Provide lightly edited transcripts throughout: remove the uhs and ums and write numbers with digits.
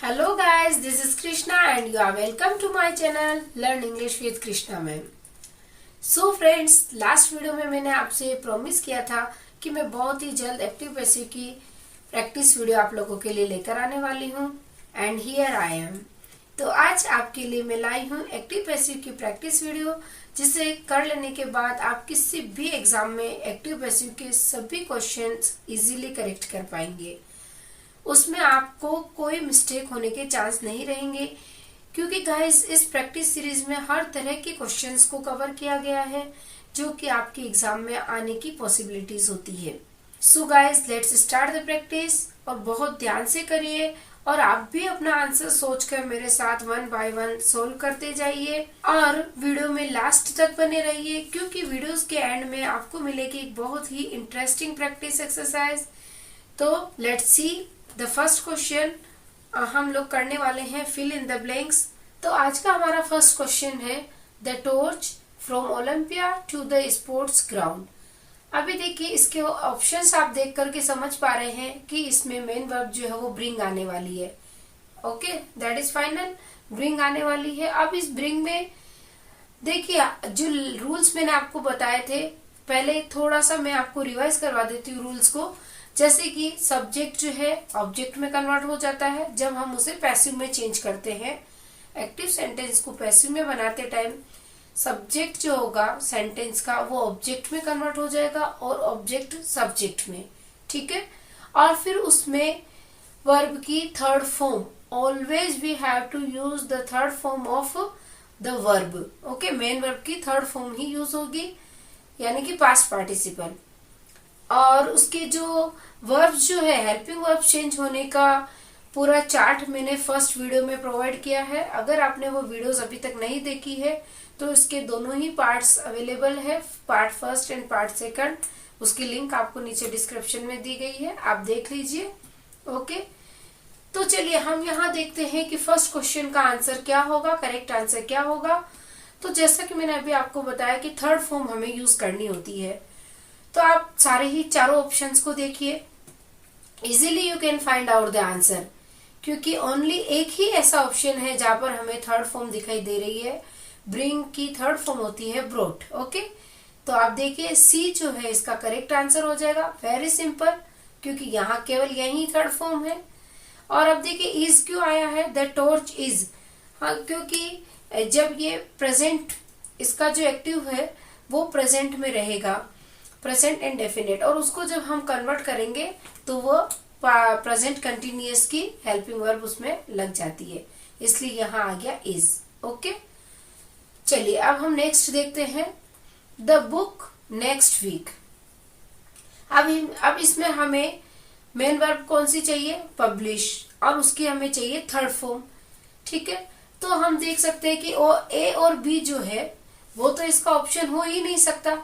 Hello guys, this is Krishna and you are welcome to my channel Learn English with Krishna ma'am. So friends, last video में मैंने आपसे promise किया था कि मैं बहुत ही जल्द एक्टिव पैसिव की प्रैक्टिस वीडियो आप लोगों के लिए लेकर आने वाली हूँ एंड हियर आई एम। तो आज आपके लिए मैं लाई हूँ एक्टिव पैसिव की प्रैक्टिस वीडियो, जिसे कर लेने के बाद आप किसी भी एग्जाम में एक्टिव पैसिव के सभी क्वेश्चंस इजीली करेक्ट कर पाएंगे। उसमें आपको कोई मिस्टेक होने के चांस नहीं रहेंगे, क्योंकि गाइस इस प्रैक्टिस सीरीज में हर तरह के क्वेश्चंस को कवर किया गया है जो कि आपके एग्जाम में आने की पॉसिबिलिटीज होती है। So guys let's start the practice, और बहुत ध्यान से करिए और आप भी अपना आंसर सोचकर मेरे साथ वन बाय वन सोल्व करते जाइए और वीडियो में लास्ट तक बने रहिए, क्योंकि वीडियोस के एंड में आपको मिलेगी एक बहुत ही इंटरेस्टिंग प्रैक्टिस एक्सरसाइज। तो let's see the first question. हम लोग करने वाले हैं फिल इन द ब्लैंक्स। तो आज का हमारा फर्स्ट क्वेश्चन है the torch from Olympia to the sports ground. अभी देखिए इसके ऑप्शंस आप देख करके समझ पा रहे हैं कि इसमें मेन वर्ब जो है वो ब्रिंग आने वाली है। Okay, that is final, bring आने वाली है। अब इस ब्रिंग में देखिए जो रूल्स मैंने आपको बताए थे, पहले थोड़ा सा मैं आपको रिवाइज करवा देती हूँ रूल्स को। जैसे कि सब्जेक्ट जो है ऑब्जेक्ट में कन्वर्ट हो जाता है जब हम उसे पैसिव में चेंज करते हैं। एक्टिव सेंटेंस को पैसिव में बनाते टाइम सब्जेक्ट जो होगा सेंटेंस का वो ऑब्जेक्ट में कन्वर्ट हो जाएगा और ऑब्जेक्ट सब्जेक्ट में, ठीक है। और फिर उसमें वर्ब की third form, always we have to use the third form of the verb. Okay, main verb की थर्ड फॉर्म ही यूज होगी, यानी कि पास्ट पार्टिसिपल। और उसके जो वर्ब्स जो है हेल्पिंग वर्ब चेंज होने का पूरा चार्ट मैंने फर्स्ट वीडियो में प्रोवाइड किया है। अगर आपने वो वीडियोस अभी तक नहीं देखी है तो इसके दोनों ही पार्ट्स अवेलेबल है, part first and part second. उसकी लिंक आपको नीचे डिस्क्रिप्शन में दी गई है, आप देख लीजिए। ओके, तो चलिए हम यहाँ देखते हैं कि फर्स्ट क्वेश्चन का आंसर क्या होगा, करेक्ट आंसर क्या होगा। तो जैसा कि मैंने अभी आपको बताया कि थर्ड फॉर्म हमें यूज करनी होती है, तो आप सारे ही चारों ऑप्शंस को देखिए, easily you can find out the answer, क्योंकि ओनली एक ही ऐसा ऑप्शन है जहां पर हमें थर्ड फॉर्म दिखाई दे रही है। ब्रिंग की थर्ड फॉर्म होती है ब्रोट। ओके, तो आप देखिए सी जो है इसका करेक्ट आंसर हो जाएगा। वेरी सिंपल, क्योंकि यहाँ केवल यही थर्ड फॉर्म है। और अब देखिए इज क्यों आया है, द टॉर्च इज। हाँ, क्योंकि जब ये प्रेजेंट, इसका जो एक्टिव है वो प्रेजेंट में रहेगा, प्रेजेंट एंड डेफिनेट, और उसको जब हम कन्वर्ट करेंगे तो वो प्रेजेंट कंटिन्यूअस की हेल्पिंग वर्ब उसमें लग जाती है, इसलिए यहाँ आ गया इज। ओके, चलिए अब हम नेक्स्ट देखते हैं द बुक नेक्स्ट वीक। अब इसमें हमें मेन वर्ब कौन सी चाहिए, पब्लिश, और उसकी हमें चाहिए थर्ड फॉर्म, ठीक है। तो हम देख सकते हैं कि ए और बी जो है वो तो इसका ऑप्शन हो ही नहीं सकता,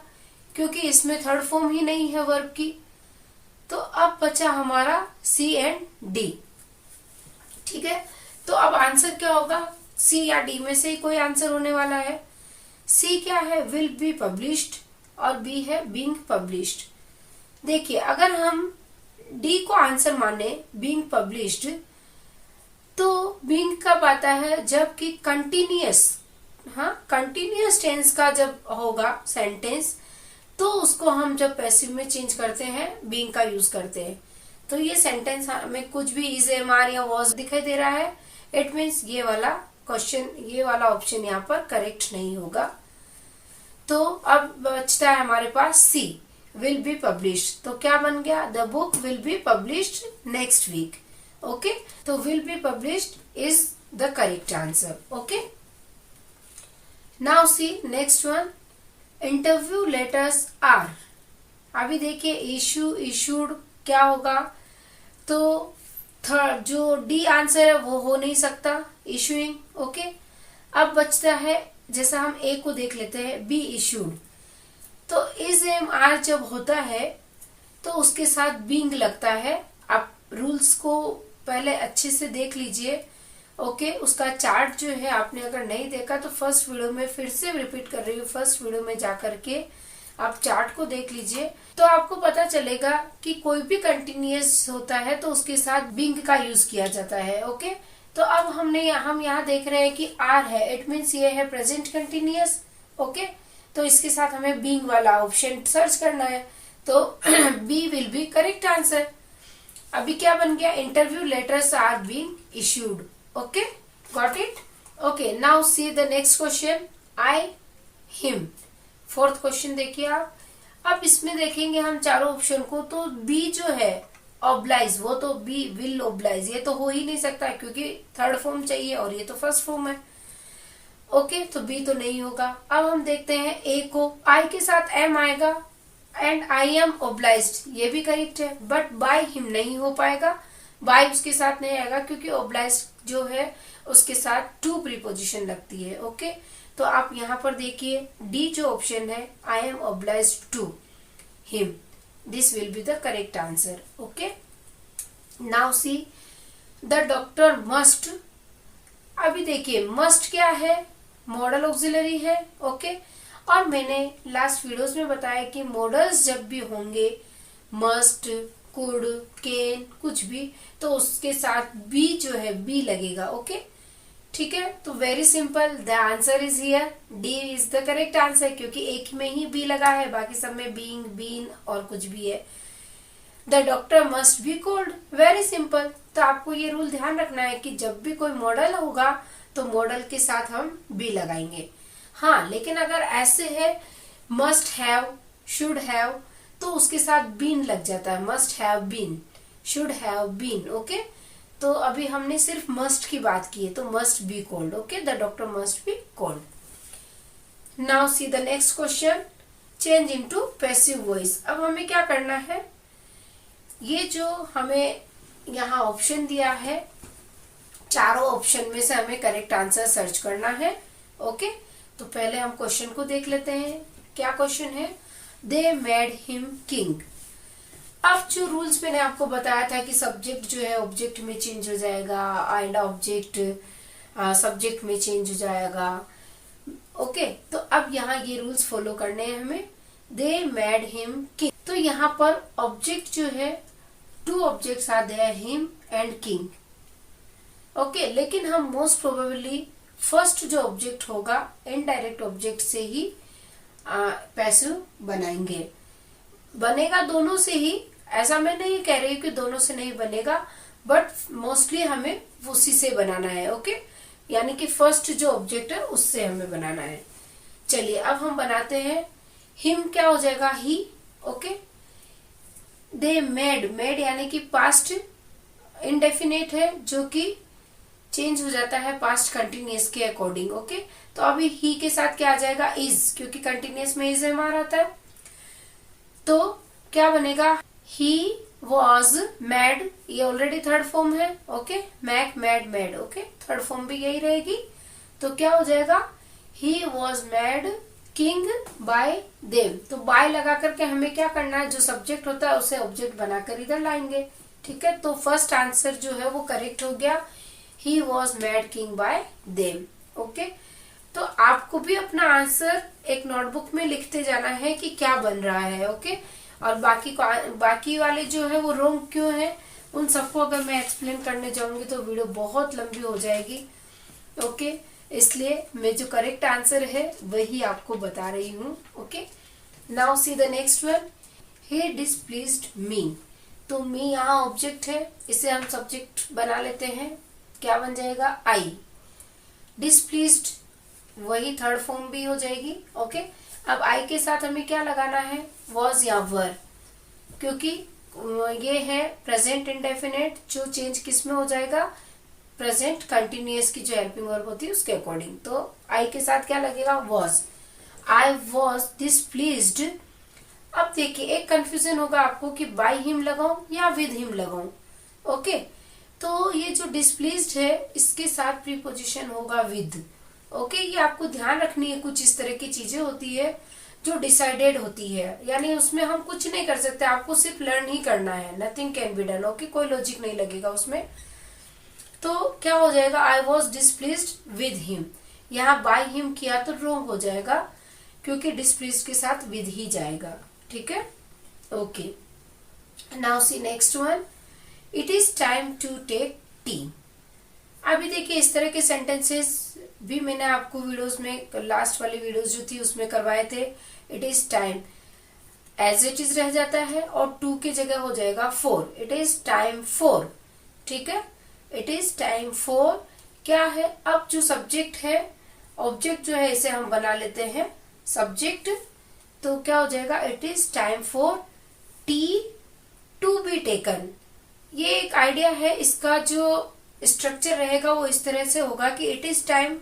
क्योंकि इसमें थर्ड फॉर्म ही नहीं है वर्ब की। तो अब बचा हमारा सी एंड डी, ठीक है। तो अब आंसर क्या होगा, सी या डी में से ही कोई आंसर होने वाला है। सी क्या है, विल बी पब्लिश्ड, और बी है बीइंग पब्लिश्ड। देखिए अगर हम डी को आंसर माने बीइंग पब्लिश्ड, तो बीइंग कब आता है, जबकि कंटिन्यूअस, हाँ कंटिन्यूअस टेंस का जब होगा सेंटेंस तो उसको हम जब पैसिव में चेंज करते हैं बीइंग का यूज करते हैं। तो ये सेंटेंस हमें कुछ भी इज, एम, आर या वॉज दिखाई दे रहा है, इट मीन्स ये वाला क्वेश्चन, ये वाला ऑप्शन यहाँ पर करेक्ट नहीं होगा। तो अब बचता है हमारे पास सी, विल बी पब्लिश्ड। तो क्या बन गया, the book will be published next week. Okay, तो will be published is the correct answer. Okay, now see next one, interview letters are. अभी देखिए इशू, इशूड क्या होगा, तो थर्ड जो डी आंसर है वो हो नहीं सकता, इशूइंग। ओके, अब बचता है, जैसा हम ए को देख लेते हैं, बी इशूड। तो इज, एम, आर जब होता है तो उसके साथ बीइंग लगता है। आप रूल्स को पहले अच्छे से देख लीजिए। ओके, उसका चार्ट जो है आपने अगर नहीं देखा तो फर्स्ट वीडियो में, फिर से रिपीट कर रही हूँ, फर्स्ट वीडियो में जाकर के आप चार्ट को देख लीजिए तो आपको पता चलेगा कि कोई भी कंटिन्यूअस होता है तो उसके साथ बीइंग का यूज किया जाता है। ओके, तो अब हम यहाँ देख रहे हैं कि आर है, इट मीन्स ये है प्रेजेंट कंटिन्यूअस। ओके, तो इसके साथ हमें बीइंग वाला ऑप्शन सर्च करना है, तो B will be correct answer. अभी क्या बन गया, interview letters are being issued. Okay, got it. Okay, now see the next question, I him. Fourth question देखिए आप। अब इसमें देखेंगे हम चारों ऑप्शन को, तो बी जो है ऑब्लाइज, वो तो बी विल ऑब्लाइज, ये तो हो ही नहीं सकता क्योंकि थर्ड फॉर्म चाहिए और ये तो फर्स्ट फॉर्म है। ओके, तो बी तो नहीं होगा। अब हम देखते हैं ए को, आई के साथ एम आएगा एंड आई एम ऑब्लाइज्ड, ये भी करेक्ट है, बट बाय हिम नहीं हो पाएगा, बाय उसके साथ नहीं आएगा क्योंकि ऑब्लाइज्ड जो है उसके साथ टू प्रीपोजिशन लगती है। ओके, तो आप यहाँ पर देखिए डी जो ऑप्शन है, I am obliged to him, this will be the correct answer. Okay, now see the doctor must. अभी देखिए मस्ट क्या है, मॉडल ऑक्सिलरी है। ओके, और मैंने लास्ट वीडियोस में बताया कि मॉडल्स जब भी होंगे, मस्ट, कुड, कैन, कुछ भी, तो उसके साथ बी जो है बी लगेगा। ओके, ठीक है, तो very simple, the answer is here, D is the correct answer, क्योंकि एक में ही बी लगा है, बाकी सब में बीइंग, बीन और कुछ भी है। The doctor must be cold, very simple. तो आपको ये रूल ध्यान रखना है कि जब भी कोई मॉडल होगा तो मॉडल के साथ हम बी लगाएंगे। हाँ, लेकिन अगर ऐसे है मस्ट हैव, शुड हैव, तो उसके साथ बीन लग जाता है, must have been, should have been. Okay, तो अभी हमने सिर्फ मस्ट की बात की है, तो must be cold. Okay, the doctor must be cold. Now see the next question, change into passive voice. अब हमें क्या करना है, ये जो हमें यहाँ ऑप्शन दिया है, चारों ऑप्शन में से हमें करेक्ट आंसर सर्च करना है। ओके, तो पहले हम क्वेश्चन को देख लेते हैं। क्या क्वेश्चन है, दे मेड हिम किंग। अब जो रूल्स मैंने आपको बताया था कि सब्जेक्ट जो है ऑब्जेक्ट में चेंज हो जाएगा एंड ऑब्जेक्ट सब्जेक्ट में चेंज हो जाएगा। ओके, तो अब यहाँ ये रूल्स फॉलो करने हैं हमें। दे मेड हिम किंग, तो यहाँ पर ऑब्जेक्ट जो है, two objects are there, him and king. Okay, लेकिन हम मोस्ट प्रोबेबली फर्स्ट जो ऑब्जेक्ट होगा इनडायरेक्ट ऑब्जेक्ट से ही पैसिव बनाएंगे। बनेगा दोनों से ही, ऐसा मैं नहीं कह रही कि दोनों से नहीं बनेगा, बट मोस्टली हमें उसी से बनाना है। ओके, यानी कि फर्स्ट जो ऑब्जेक्ट है उससे हमें बनाना है। चलिए अब हम बनाते हैं। हिम क्या हो जाएगा, ही। ओके, दे मेड, मेड यानी कि पास्ट इंडेफिनेट है जो कि चेंज हो जाता है पास्ट कंटिन्यूअस के अकॉर्डिंग। ओके, तो अभी ही के साथ क्या आ जाएगा, इज, क्योंकि कंटिन्यूअस में इज एम आता है, तो क्या बनेगा, ही वॉज मैड, ये ऑलरेडी थर्ड फॉर्म है। Okay, make, made, made. Okay, third form भी यही रहेगी, तो क्या हो जाएगा, he was made king by them. तो बाय लगा करके हमें क्या करना है, जो सब्जेक्ट होता है उसे ऑब्जेक्ट बनाकर इधर लाएंगे। ठीक है, तो फर्स्ट आंसर जो है वो करेक्ट हो गया, ही was made king by them. Okay, तो आपको भी अपना आंसर एक नोटबुक में लिखते जाना है कि क्या बन रहा है। ओके, और बाकी वाले जो है वो रॉन्ग क्यों है, उन सबको अगर मैं एक्सप्लेन करने जाऊंगी तो वीडियो बहुत लंबी हो जाएगी। ओके, इसलिए मैं जो करेक्ट आंसर है वही आपको बता रही हूँ। Okay, now see the next one, he displeased me. तो मी यहाँ ऑब्जेक्ट है, इसे हम सब्जेक्ट बना लेते हैं। क्या बन जाएगा, आई। डिसप्लीज्ड वही थर्ड फॉर्म भी हो जाएगी। ओके, अब आई के साथ हमें क्या लगाना है, वॉज या वर, क्योंकि ये है प्रेजेंट इंडेफिनेट जो चेंज किस में हो जाएगा, प्रेजेंट कंटिन्यूअस की जो हेल्पिंग वर्ब होती है उसके अकॉर्डिंग। तो आई के साथ क्या लगेगा, वॉज। I was डिसप्लीज्ड। अब देखिए एक कंफ्यूजन होगा आपको कि बाय हिम लगाऊं या विद हिम लगाऊं। ओके, तो ये जो डिसप्लीज्ड है इसके साथ प्रीपोजिशन होगा विद। ओके, ये आपको ध्यान रखनी है, कुछ इस तरह की चीजें होती है जो डिसाइडेड होती है, यानी उसमें हम कुछ नहीं कर सकते, आपको सिर्फ लर्न ही करना है, nothing can be done. Okay, कोई लॉजिक नहीं लगेगा उसमें। तो क्या हो जाएगा, आई वॉज डिसप्लीज्ड विद हिम। यहाँ बाय हिम किया तो रॉन्ग हो जाएगा क्योंकि डिसप्लीज्ड के साथ विद ही जाएगा। ठीक है, okay, now see next one, it is time to take tea. अभी देखिए इस तरह के सेंटेंसेस भी मैंने आपको वीडियोस में, लास्ट वाली वीडियोस जो थी उसमें करवाए थे। It is time, as it is रह जाता है और टू की जगह हो जाएगा for. It is time for, ठीक है, इट इज टाइम फोर क्या है। अब जो सब्जेक्ट है, ऑब्जेक्ट जो है इसे हम बना लेते हैं सब्जेक्ट, तो क्या हो जाएगा, it is time for tea to be taken. ये एक आइडिया है, इसका जो स्ट्रक्चर रहेगा वो इस तरह से होगा कि it is time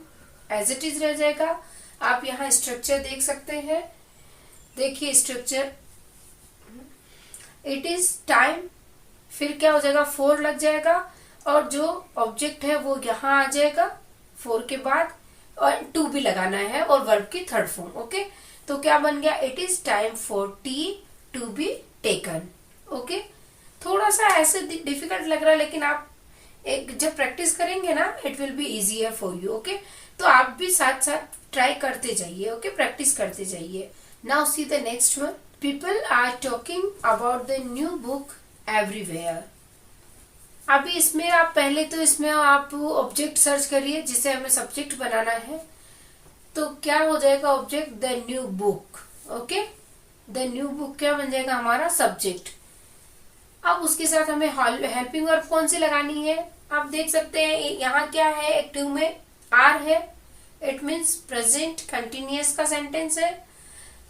as it is रह जाएगा। आप यहाँ स्ट्रक्चर देख सकते हैं, देखिए स्ट्रक्चर, इट इज टाइम, फिर क्या हो जाएगा, फोर लग जाएगा और जो ऑब्जेक्ट है वो यहाँ आ जाएगा फोर के बाद, और टू भी लगाना है और वर्ब की थर्ड फॉर्म। ओके, तो क्या बन गया, it is time for tea to be taken. Okay, थोड़ा सा ऐसे डिफिकल्ट लग रहा है, लेकिन आप एक जब प्रैक्टिस करेंगे ना it will be easier for you. Okay, तो आप भी साथ साथ ट्राई करते जाइए। ओके, प्रैक्टिस करते जाइए। Now see the next one, people are talking about the new book everywhere. अभी इसमें आप पहले तो इसमें आप ऑब्जेक्ट सर्च करिए जिसे हमें सब्जेक्ट बनाना है, तो क्या हो जाएगा object, the new book. Okay, the new book क्या बन जाएगा, हमारा सब्जेक्ट। अब उसके साथ हमें हेल्पिंग वर्ब कौन सी लगानी है, आप देख सकते हैं यहाँ क्या है, एक्टिव में आर है, इट मीन्स प्रेजेंट कंटिन्यूअस का सेंटेंस है।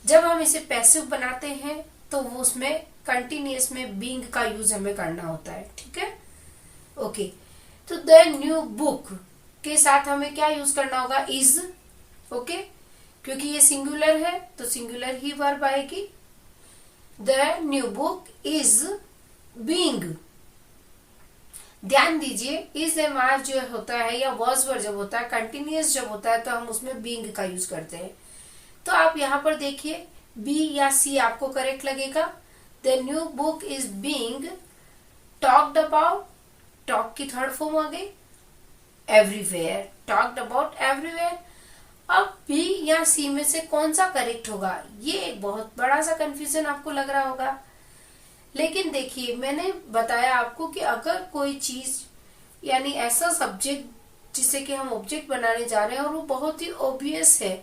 जब हम इसे पैसिव बनाते हैं तो वो उसमें कंटिन्यूअस में बीइंग का यूज हमें करना होता है, ठीक है। ओके, तो द न्यू बुक के साथ हमें क्या यूज करना होगा, इज। ओके, क्योंकि ये सिंगुलर है तो सिंगुलर ही वर्ब आएगी। The new book is being. ध्यान दीजिए इज एम आर जो होता है या वॉज वर्ब जब होता है, कंटिन्यूअस जब होता है तो हम उसमें बीइंग का यूज करते हैं। तो आप यहाँ पर देखिए बी या सी आपको करेक्ट लगेगा। The new book is being talked about, talk की थर्ड फॉर्म आ गई एवरीवेयर, टॉक्ड अबाउट एवरीवेयर। अब बी या सी में से कौन सा करेक्ट होगा, ये एक बहुत बड़ा सा कंफ्यूजन आपको लग रहा होगा। लेकिन देखिए मैंने बताया आपको कि अगर कोई चीज यानी ऐसा सब्जेक्ट जिसे कि हम ऑब्जेक्ट बनाने जा रहे हैं और वो बहुत ही ऑब्वियस है,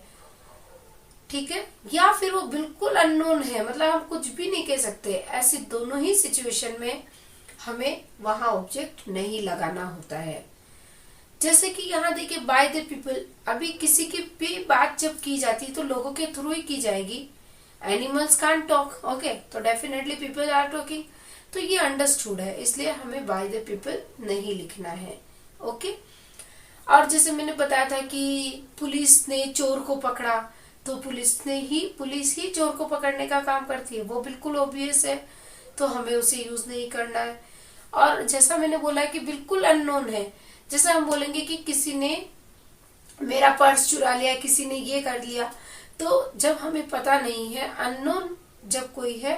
ठीक है, या फिर वो बिल्कुल अननोन है, मतलब हम कुछ भी नहीं कह सकते, ऐसे दोनों ही सिचुएशन में हमें वहां ऑब्जेक्ट नहीं लगाना होता है। जैसे कि यहाँ देखिए बाय द पीपल, अभी किसी की भी बात जब की जाती है तो लोगों के थ्रू ही की जाएगी। एनिमल्स कान टॉक, ओके, तो डेफिनेटली पीपल आर टॉकिंग, तो ये अंडरस्टूड है, इसलिए हमें बाय द पीपल नहीं लिखना है। ओके, और जैसे मैंने बताया था कि पुलिस ने चोर को पकड़ा, तो पुलिस ही चोर को पकड़ने का काम करती है, वो बिल्कुल ऑब्वियस है, तो हमें उसे यूज नहीं करना है। और जैसा मैंने बोला कि बिल्कुल अननोन है, जैसे हम बोलेंगे कि किसी ने मेरा पर्स चुरा लिया, किसी ने ये कर लिया, तो जब हमें पता नहीं है, अननोन जब कोई है,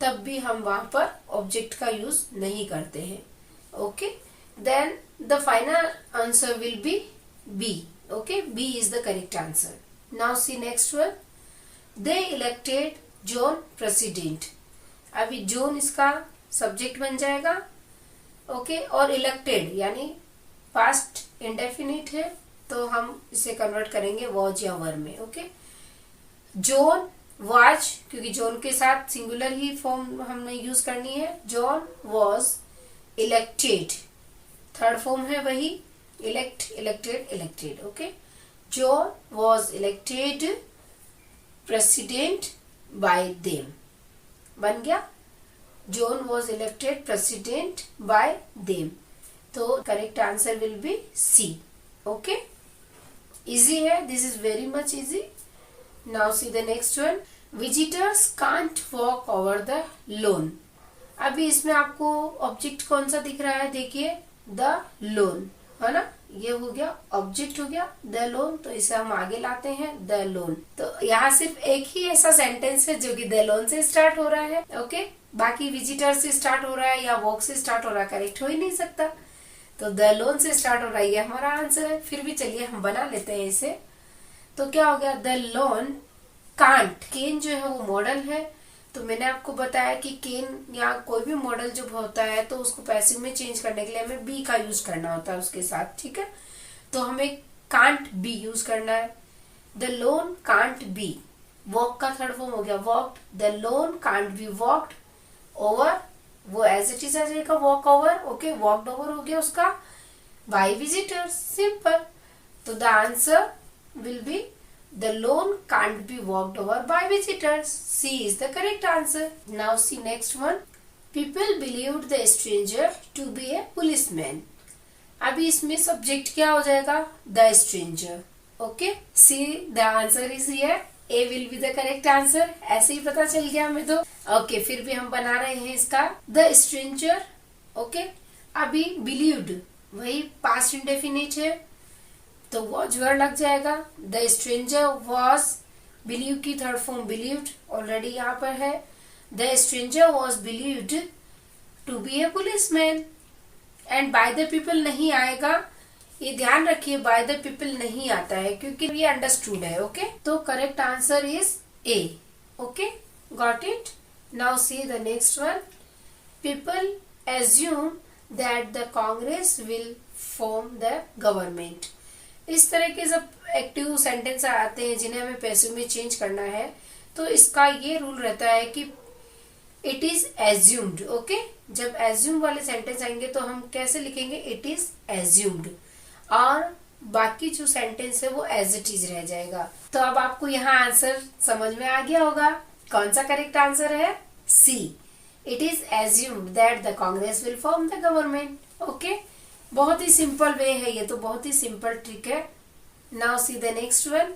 तब भी हम वहां पर ऑब्जेक्ट का यूज नहीं करते हैं। Okay, then the final answer will be B. Okay, B is the correct answer. Now see next one, they elected John president. अभी जॉन इसका सब्जेक्ट बन जाएगा। ओके, और इलेक्टेड यानी पास्ट इंडेफिनिट है, तो हम इसे कन्वर्ट करेंगे वॉज या वर में। ओके, जॉन वाज, क्योंकि जॉन के साथ सिंगुलर ही फॉर्म हमने यूज करनी है। John was elected, third form है वही, elect, elected, elected. Okay, John was elected president by them, बन गया John was elected president by them, तो correct answer will be C. Okay, easy है, this is very much easy. Now see the next one, visitors can't walk over the lawn. अभी इसमें आपको object कौन सा दिख रहा है, देखिए द लोन, है ना, ये हो गया ऑब्जेक्ट, हो गया द लोन, तो इसे हम आगे लाते हैं द लोन। तो यहाँ सिर्फ एक ही ऐसा सेंटेंस है जो कि द लोन से स्टार्ट हो रहा है। ओके, बाकी विजिटर से स्टार्ट हो रहा है या वॉक से स्टार्ट हो रहा है, करेक्ट हो ही नहीं सकता, तो द लोन से स्टार्ट हो रहा है, ये हमारा आंसर है। फिर भी चलिए हम बना लेते हैं इसे, तो क्या हो गया, द लोन कांट, केन जो है वो मॉडल है, तो मैंने आपको बताया कि कैन या कोई भी मॉडल जब होता है तो उसको पैसिव में चेंज करने के लिए हमें बी का यूज करना होता है उसके साथ, ठीक है। तो हमें कांट बी यूज करना है। The loan can't be, walk का थर्ड फॉर्म हो गया walked, the loan can't be walked over, वो एज इट इज आ जाएगा walk over, okay, walked over हो गया उसका बाय विजिटर्स, सिंपल। तो the answer will B the loan can't be walked over by visitors. C is the correct answer. Now see next one. People believed the stranger to be a policeman. अभी इसमें subject क्या हो जाएगा? The stranger. Okay. C the answer is here. A will be the correct answer. ऐसे ही पता चल गया हमें तो. Okay, फिर भी हम बना रहे हैं इसका the stranger. Okay. अभी believed वही past indefinite है तो वॉज वर्ड लग जाएगा। द स्ट्रेंजर वॉज, बिलीव की थर्ड फॉर्म बिलीव्ड ऑलरेडी यहाँ पर है। The stranger was believed to be a policeman. And by the people नहीं आएगा, ये ध्यान रखिए, बाय द पीपल नहीं आता है क्योंकि ये अंडरस्टूड है, ओके। तो correct answer is A, okay, got it. Now see the next one. People assume that the Congress will form the government. इस तरह के जब एक्टिव सेंटेंस आते हैं जिन्हें हमें पैसिव में चेंज करना है तो इसका ये रूल रहता है कि इट इज एज्यूम्ड, ओके। जब एज्यूम वाले सेंटेंस आएंगे तो हम कैसे लिखेंगे? इट इज एज्यूम्ड, और बाकी जो सेंटेंस है वो एज इट इज रह जाएगा। तो अब आपको यहाँ आंसर समझ में आ गया होगा। कौन सा करेक्ट आंसर है? C, it is assumed that the Congress will form the government, okay. बहुत ही सिंपल वे है ये, तो बहुत ही सिंपल ट्रिक है। Now see the next one.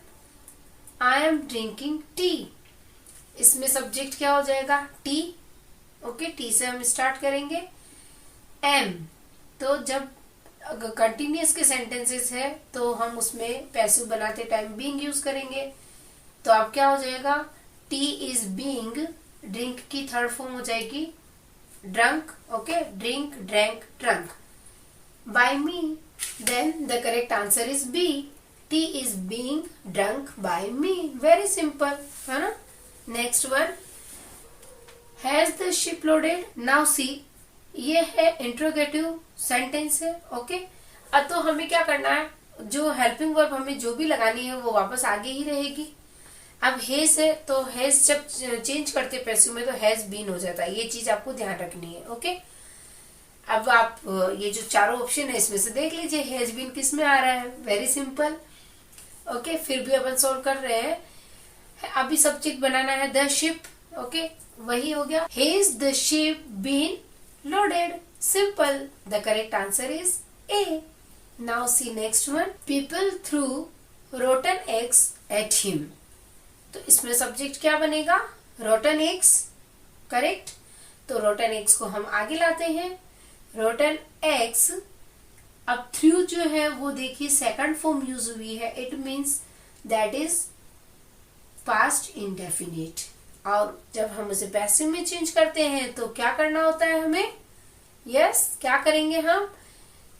I am drinking tea. इसमें सब्जेक्ट क्या हो जाएगा? T, okay. टी से हम स्टार्ट करेंगे। एम, तो जब कंटिन्यूअस के सेंटेंसेस है तो हम उसमें पैसिव बनाते टाइम बीइंग यूज करेंगे। तो अब क्या हो जाएगा? टी इज बीइंग, ड्रिंक की थर्ड फॉर्म हो जाएगी drunk, okay. Drink, drank, drunk by me, then the correct answer is B. Tea is being drunk by me. Very simple, है ना? Next one. Has the ship loaded? Now see, ये है interrogative sentence है, okay. अब तो हमें क्या करना है, जो हेल्पिंग वर्ब हमें जो भी लगानी है वो वापस आगे ही रहेगी। अब हैज है तो हैज जब चेंज करते पैसिव में तो हैज बीन हो जाता है, ये चीज आपको ध्यान रखनी है, ओके। अब आप ये जो चारों ऑप्शन है इसमें से देख लीजिए हैज बीन किस में आ रहा है। Very simple, okay. फिर भी अपन सोल्व कर रहे हैं। अभी सब्जेक्ट बनाना है द शिप, ओके, वही हो गया। Has the ship been loaded, simple. The correct answer is A. Now see next one. People threw rotten eggs at him. तो इसमें सब्जेक्ट क्या बनेगा? Rotten eggs, correct. तो रोटन एग्स को हम आगे लाते हैं। रोटन एग्स, अब थ्रू जो है वो देखिए सेकंड फॉर्म यूज हुई है, it means that is past indefinite. और जब हम उसे पैसिव में चेंज करते हैं तो क्या करना होता है हमें? यस, क्या करेंगे हम?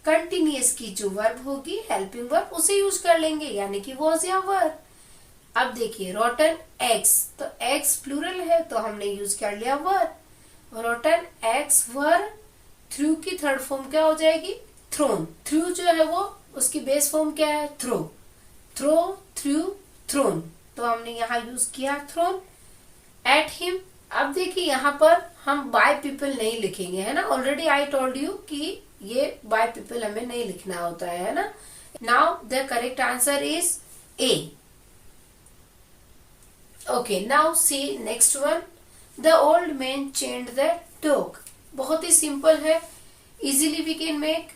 कंटिन्यूअस की जो वर्ब होगी हेल्पिंग वर्ब उसे यूज कर लेंगे, यानी कि वॉज या वर। अब देखिए रोटन एग्स, तो एग्स प्लूरल है तो हमने यूज कर लिया वर। रोटन एग्स वर, थ्रू की थर्ड फॉर्म क्या हो जाएगी? थ्रोन। थ्रू जो है वो उसकी बेस फॉर्म क्या है? थ्रो। थ्रो, थ्रू, थ्रोन, तो हमने यहाँ यूज किया थ्रोन। एट हिम, अब देखिए यहाँ पर हम बाय पीपल नहीं लिखेंगे, है ना। ऑलरेडी आई टोल्ड यू कि ये बाय पीपल हमें नहीं लिखना होता है ना। Now the correct answer is A, okay. Now see next one. The old man चेंड the dog. बहुत ही सिंपल है, इजीली वी कैन मेक।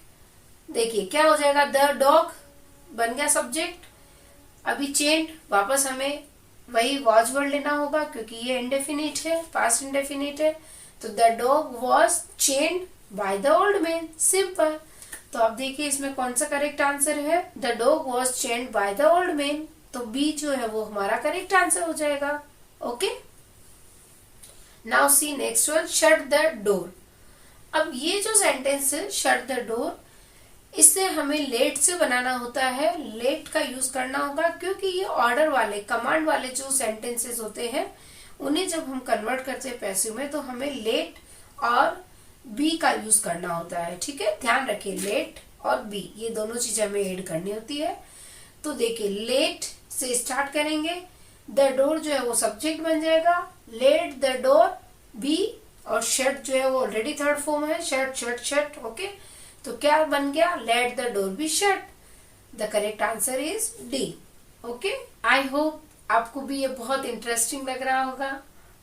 देखिए क्या हो जाएगा? द डॉग बन गया सब्जेक्ट। अभी चेंड, वापस हमें वही वॉज वर्ड लेना होगा क्योंकि ये इंडेफिनिट है, पास्ट इंडेफिनिट है। तो the dog was चेंड by the old man, simple. तो अब देखिए इसमें कौन सा करेक्ट आंसर है? The dog was चेंड by the old man, तो बी जो है वो हमारा करेक्ट आंसर हो जाएगा, okay. Now see next one. Shut the door. अब ये जो सेंटेंस है शट द डोर, इससे हमें लेट से बनाना होता है, लेट का यूज करना होगा क्योंकि ये ऑर्डर वाले, कमांड वाले जो सेंटेंसेस होते हैं उन्हें जब हम कन्वर्ट करते हैं पैसिव में तो हमें लेट और बी का यूज करना होता है। ठीक है, ध्यान रखिए, लेट और बी ये दोनों चीजें हमें ऐड करनी होती है। तो देखिए, लेट से स्टार्ट करेंगे, द डोर जो है वो सब्जेक्ट बन जाएगा, लेट द डोर बी, और शट जो है वो ऑलरेडी थर्ड फॉर्म है, शट शट शट। ओके, तो क्या बन गया, let the door be shut. The correct answer is D. Okay, I hope आपको भी ये बहुत इंटरेस्टिंग लग रहा होगा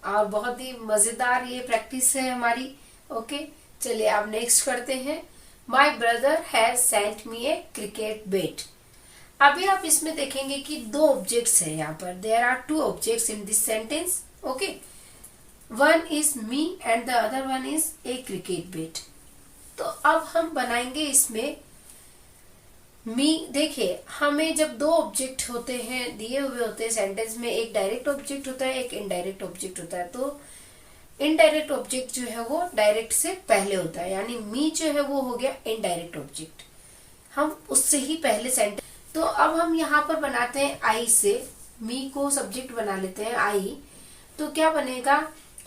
और बहुत ही मजेदार ये प्रैक्टिस है हमारी। ओके, चलिए अब नेक्स्ट करते हैं। My brother has sent me A cricket bat. अभी आप इसमें देखेंगे कि दो ऑब्जेक्ट्स हैं यहाँ पर, there are two objects in this sentence. Okay, one is me and the other one is a cricket bat. तो अब हम बनाएंगे इसमें मी। देखिए, हमें जब दो ऑब्जेक्ट होते हैं, दिए हुए होते हैं सेंटेंस में, एक डायरेक्ट ऑब्जेक्ट होता है, एक इनडायरेक्ट ऑब्जेक्ट होता है। तो इनडायरेक्ट ऑब्जेक्ट जो है वो डायरेक्ट से पहले होता है, यानी मी जो है वो हो गया इनडायरेक्ट ऑब्जेक्ट, हम उससे ही पहले सेंटेंस। तो अब हम यहाँ पर बनाते हैं आई से, मी को सब्जेक्ट बना लेते हैं आई। तो क्या बनेगा,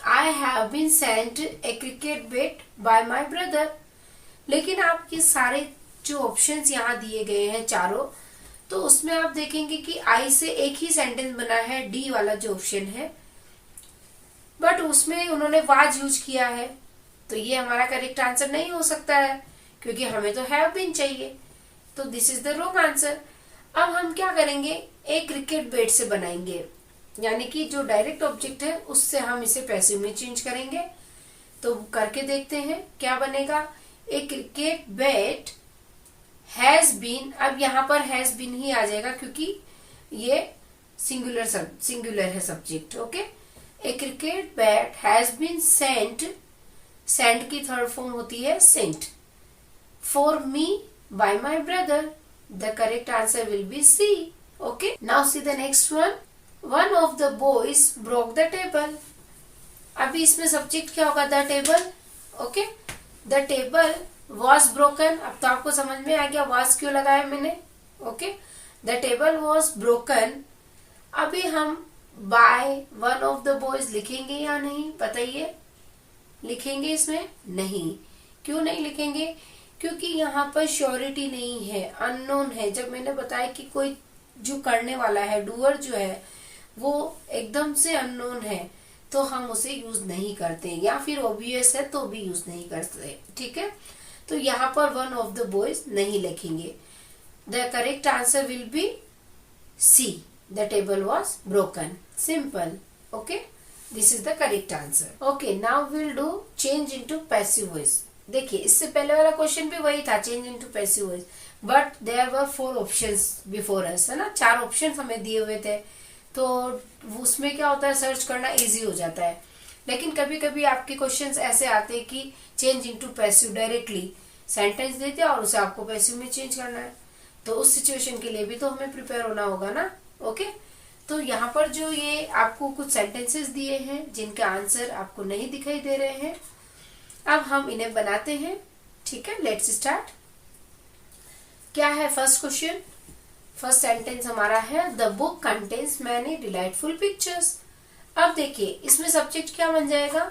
I have been sent a cricket bat by my brother. लेकिन आप ये सारे जो ऑप्शंस यहाँ दिए गए हैं चारों, तो उसमें आप देखेंगे कि आई से एक ही सेंटेंस बना है, डी वाला जो ऑप्शन है, बट उसमें उन्होंने वाज यूज किया है। तो ये हमारा करेक्ट आंसर नहीं हो सकता है, क्योंकि हमें तो हैव बीन चाहिए। तो this is the wrong answer. अब हम क्या करेंगे, एक क्रिकेट बैट से बनाएंगे, यानी कि जो डायरेक्ट ऑब्जेक्ट है उससे हम इसे पैसिव में चेंज करेंगे। तो करके देखते हैं क्या बनेगा। ए क्रिकेट बैट हैज बीन, अब यहाँ पर हैज बीन ही आ जाएगा क्योंकि ये सिंगुलर है subject. Okay, a cricket bat has been sent, sent की थर्ड फॉर्म होती है sent, for me by my brother. The correct answer will be C. Okay, now see the next one. One of the boys broke the table. अभी इसमें subject क्या होगा, the table. Okay, the table was broken. अब तो आपको समझ में आ गया वॉज क्यों लगाया मैंने। Okay, the table was broken. अभी हम by one of the boys लिखेंगे या नहीं बताइए, लिखेंगे इसमें? नहीं। क्यों नहीं लिखेंगे, क्योंकि यहाँ पर श्योरिटी नहीं है, अननोन है। जब मैंने बताया कि कोई जो करने वाला है, डूअर जो है वो एकदम से अननोन है, तो हम उसे यूज नहीं करते, या फिर ऑब्वियस है तो भी यूज नहीं करते। ठीक है, तो यहाँ पर वन ऑफ द बॉयज नहीं लिखेंगे। The correct answer will be C, the table was broken. Simple. Okay, this is the correct answer. Okay, now will do change into passive voice. देखिए, इससे पहले वाला क्वेश्चन भी वही था, change into passive voice, but there were 4 options before us, है ना। 4 options हमें दिए हुए थे, तो उसमें क्या होता है, सर्च करना इजी हो जाता है। लेकिन कभी कभी आपके क्वेश्चंस ऐसे आते हैं कि change into passive, directly sentence देते हैं और उसे आपको पैसिव में चेंज करना है। तो उस सिचुएशन के लिए भी तो हमें प्रिपेयर होना होगा ना। ओके, तो यहाँ पर जो ये आपको कुछ सेंटेंसेस दिए हैं जिनके आंसर आपको नहीं दिखाई दे रहे हैं, अब हम इन्हें बनाते हैं। ठीक है, लेट्स स्टार्ट। क्या है फर्स्ट क्वेश्चन? फर्स्ट सेंटेंस हमारा है, the book contains many delightful pictures. अब देखिए, इसमें सब्जेक्ट क्या बन जाएगा,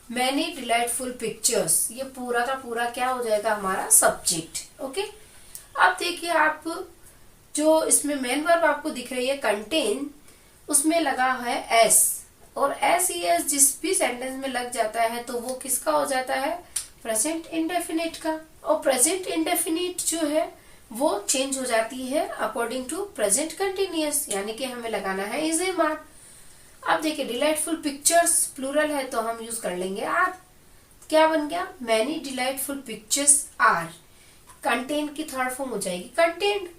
मैनी डिलाइटफुल पिक्चर्स। ये पूरा का पूरा क्या हो जाएगा, हमारा सब्जेक्ट। ओके, अब देखिए, आप जो इसमें मेन वर्ब आपको दिख रही है कंटेन, उसमें लगा है एस, और एस ई एस जिस भी सेंटेंस में लग जाता है तो वो किसका हो जाता है, प्रेजेंट इंडेफिनिट का। और प्रेजेंट इंडेफिनिट जो है वो चेंज हो जाती है अकॉर्डिंग टू प्रेजेंट कंटिन्यूअस, यानी कि हमें लगाना है इज ए मान। अब देखिए, डिलाइटफुल पिक्चर्स प्लूरल है तो हम यूज कर लेंगे आर। क्या बन गया, many delightful pictures are. Contain की थर्ड फॉर्म हो जाएगी कंटेंट,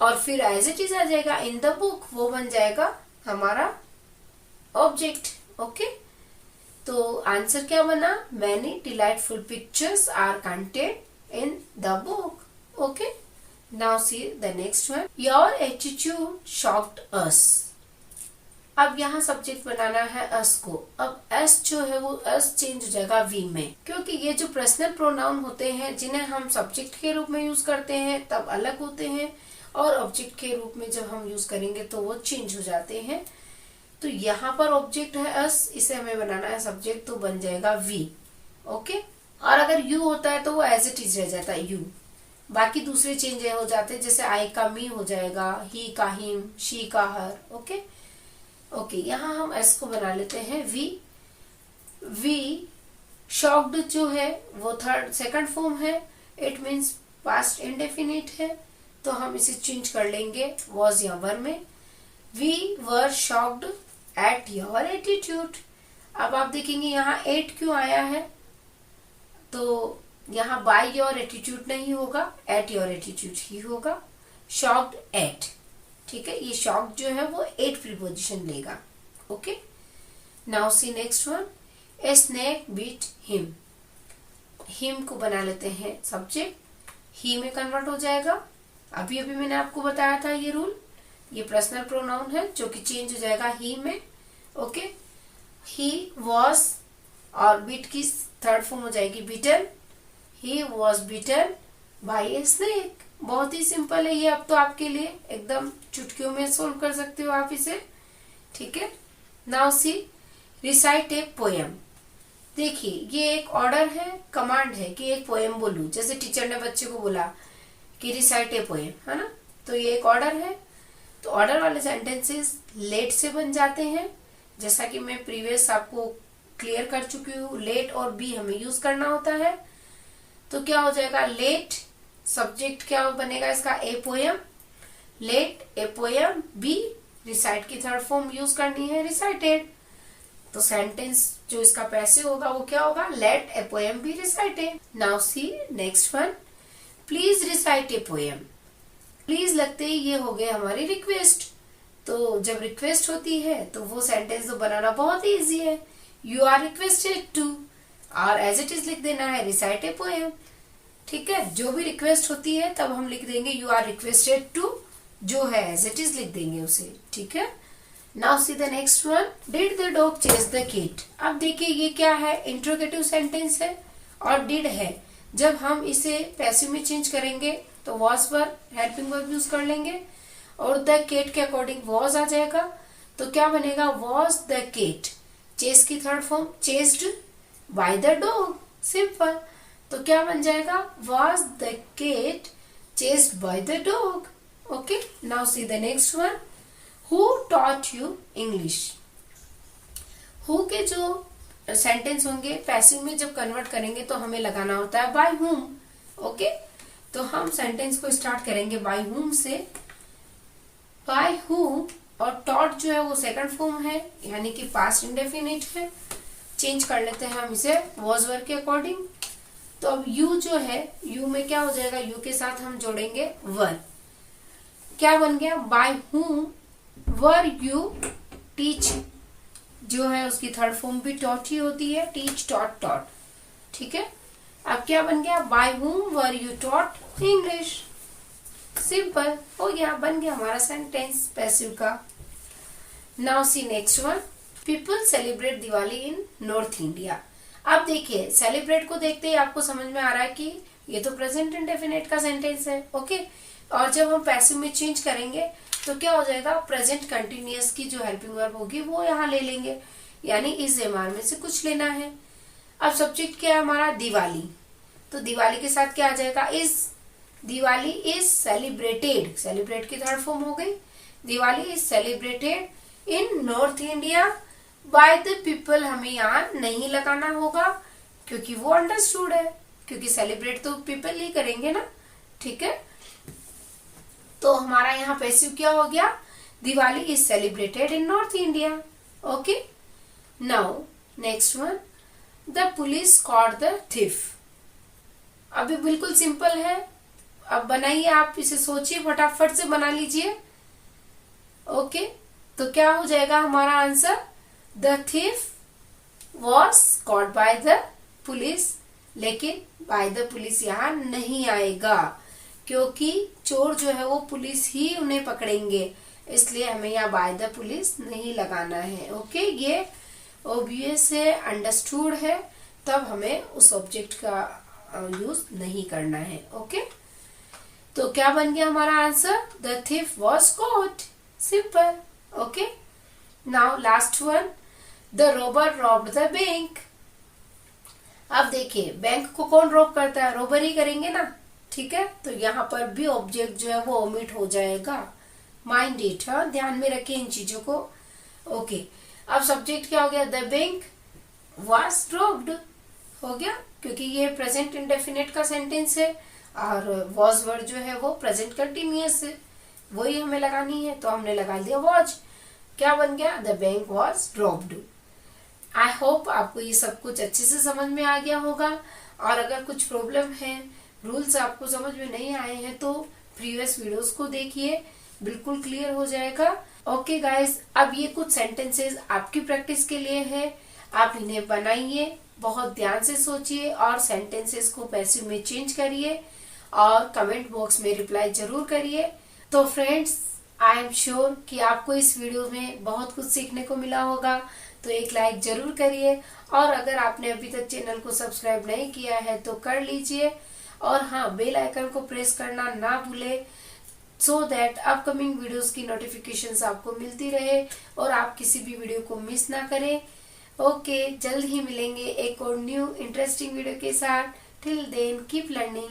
और फिर एज इट इज आ जाएगा इन द बुक, वो बन जाएगा हमारा ऑब्जेक्ट। ओके, तो आंसर क्या बना, many delightful pictures are content in the book. Okay, now see the next one, your attitude shocked us. अब यहाँ सब्जेक्ट बनाना है अस को। अब एस जो है वो एस चेंज हो जाएगा वी में, क्योंकि ये जो पर्सनल प्रोनाउन होते हैं जिन्हें हम सब्जेक्ट के रूप में यूज करते हैं तब अलग होते हैं, और ऑब्जेक्ट के रूप में जब हम यूज करेंगे तो वो चेंज हो जाते हैं। तो यहाँ पर ऑब्जेक्ट है अस, इसे हमें बनाना है सब्जेक्ट, तो बन जाएगा वी। ओके, और अगर यू होता है तो वो एज इट इज रह जाता है यू। बाकी दूसरे चेंज हो जाते हैं, जैसे आई का मी हो जाएगा, ही का हिम, शी का हर। ओके ओके, यहाँ हम एस को बना लेते हैं वी। वी शॉक्ड जो है वो सेकंड फॉर्म है, इट मीन्स पास्ट इंडेफिनिट है, तो हम इसे चेंज कर लेंगे वॉज या वर में। We were shocked at your attitude. अब आप देखेंगे यहाँ एट क्यों आया है, तो यहाँ बाय योर एटीट्यूड नहीं होगा, एट योर एटीट्यूड ही होगा। शॉक्ड एट, ठीक है, ये शॉक्ड जो है वो एट प्रीपोजिशन लेगा। Okay, now see next one, a snake bit him. Him को बना लेते हैं सब्जेक्ट, ही में कन्वर्ट हो जाएगा। अभी अभी मैंने आपको बताया था ये रूल, ये पर्सनल प्रोनाउन है जो कि चेंज हो जाएगा ही में। ओके, ही वॉज, और बीट की थर्ड फॉर्म हो जाएगी beaten. He was beaten by a snake. बहुत ही सिंपल है ये, अब तो आपके लिए एकदम चुटकियों में सोल्व कर सकते हो आप इसे। ठीक है, now C recite a poem. देखिए ये एक ऑर्डर है, कमांड है कि एक पोएम बोलूं, जैसे टीचर ने बच्चे को बोला कि रिसाइट ए पोएम, है ना, तो ये एक ऑर्डर है। तो ऑर्डर वाले सेंटेंसेस लेट से बन जाते हैं, जैसा कि मैं प्रीवियस आपको क्लियर कर चुकी हूँ। लेट और बी हमें यूज करना होता है, तो क्या हो जाएगा लेट, सब्जेक्ट क्या बनेगा इसका, a poem, let a poem, be recite की थर्ड फॉर्म यूज करनी है रिसाइटेड, तो सेंटेंस जो इसका पैसिव होगा वो क्या होगा, let a poem be recited. Now see next one, please recite a poem. Please लगते ही ये हो गए हमारी रिक्वेस्ट, तो जब रिक्वेस्ट होती है तो वो सेंटेंस तो बनाना बहुत ही इजी है, यू आर रिक्वेस्टेड टू, और एज इट इज लिख देना है रिसाइट ए पोएम। ठीक है, जो भी रिक्वेस्ट होती है तब हम लिख देंगे यू आर रिक्वेस्टेड टू, जो है एज इट इज लिख देंगे उसे। ठीक है, now see the next one, did the dog chase the kit. अब देखिए ये क्या है, इंट्रोगेटिव सेंटेंस है और डिड है। जब हम इसे पैसिव में चेंज करेंगे तो वॉज पर हेल्पिंग वर्ब यूज कर लेंगे और द केट के अकॉर्डिंग वॉज आ जाएगा, तो क्या बनेगा, वॉज द केट, चेज की third form chased by the dog, simple, तो क्या बन जाएगा, was the cat chased by the dog. Okay, now see the next one, who taught you English. Who के जो सेंटेंस होंगे पैसिव में जब कन्वर्ट करेंगे तो हमें लगाना होता है बाय हुम। ओके, तो हम सेंटेंस को स्टार्ट करेंगे बाय हुम से, बाय हुम, और टॉट जो है वो सेकंड फॉर्म है यानी कि पास्ट इंडेफिनिट है, चेंज कर लेते हैं हम इसे वॉज वर के अकॉर्डिंग। तो अब यू जो है, यू में क्या हो जाएगा, यू के साथ हम जोड़ेंगे वर, क्या बन गया, by whom were you teach, जो है उसकी थर्ड फॉर्म भी टॉट ही होती है, टीच टॉट टॉट। ठीक है, अब क्या बन गया, by whom were you taught English, simple हो गया, बन गया हमारा सेंटेंस पैसिव का। Now see next one, people celebrate Diwali in north India. अब देखिए सेलिब्रेट को देखते ही आपको समझ में आ रहा है कि ये तो प्रेजेंट इंडेफिनिट का सेंटेंस है। ओके, और जब हम पैसिव में चेंज करेंगे तो क्या हो जाएगा, प्रेजेंट कंटिन्यूअस की जो हेल्पिंग वर्ब होगी वो यहाँ ले लेंगे, यानी इस एमआर में से कुछ लेना है। अब सब्जेक्ट क्या है हमारा, दिवाली, तो दिवाली के साथ क्या आ जाएगा, इस, दिवाली इज सेलिब्रेटेड, सेलिब्रेट की थर्ड फॉर्म हो गई, Diwali is celebrated in north India by the people, हमें यहाँ नहीं लगाना होगा क्योंकि वो अंडरस्टूड है, क्योंकि सेलिब्रेट तो पीपल ही करेंगे ना। ठीक है, तो हमारा यहाँ पैसिव क्या हो गया, Diwali is celebrated in north India. Okay, now next one, the police caught the thief. अभी बिल्कुल सिंपल है, अब बनाइए आप इसे, सोचिए फटाफट से बना लीजिए। ओके, तो क्या हो जाएगा हमारा answer, the thief was caught by the police, लेकिन बाय द पुलिस यहाँ नहीं आएगा क्योंकि चोर जो है वो पुलिस ही उन्हें पकड़ेंगे, इसलिए हमें यहाँ बाय द पुलिस नहीं लगाना है। ओके, ये ऑब्वियस है, अंडरस्टूड है, तब हमें उस ऑब्जेक्ट का यूज नहीं करना है। ओके, तो क्या बन गया हमारा answer, the thief was caught, simple. Okay, now last one, the Rober robbed the bank. अब देखिए बैंक को कौन रॉब करता है, रोबर ही करेंगे ना, ठीक है। तो यहाँ पर भी ऑब्जेक्ट जो है वो ओमिट हो जाएगा, माइंड इट, हाँ ध्यान में रखिए इन चीजों को। ओके, अब सब्जेक्ट क्या हो गया, द बैंक वाज रॉब्ड हो गया, क्योंकि ये प्रेजेंट इंडेफिनिट का सेंटेंस है और वॉज वर्ड जो है वो प्रेजेंट कंटिन्यूअस है, वही हमें लगानी है, तो हमने लगा दिया वॉज। क्या बन गया, the bank was robbed. I hope आपको ये सब कुछ अच्छे से समझ में आ गया होगा, और अगर कुछ प्रॉब्लम है, रूल्स आपको समझ में नहीं आए हैं, तो प्रीवियस वीडियोस को देखिए, बिल्कुल क्लियर हो जाएगा। ओके गाइस, अब ये कुछ सेंटेंसेस आपकी प्रैक्टिस के लिए है, आप इन्हें बनाइए, बहुत ध्यान से सोचिए और सेंटेंसेस को पैसिव में चेंज करिए और कमेंट बॉक्स में रिप्लाई जरूर करिए। तो फ्रेंड्स, आई एम श्योर कि आपको इस वीडियो में बहुत कुछ सीखने को मिला होगा, तो एक लाइक जरूर करिए, और अगर आपने अभी तक चैनल को सब्सक्राइब नहीं किया है तो कर लीजिए, और हाँ बेल आइकन को प्रेस करना ना भूले, सो दैट अपकमिंग वीडियोस की नोटिफिकेशंस आपको मिलती रहे और आप किसी भी वीडियो को मिस ना करें। ओके, जल्द ही मिलेंगे एक और न्यू इंटरेस्टिंग वीडियो के साथ। Till then keep learning.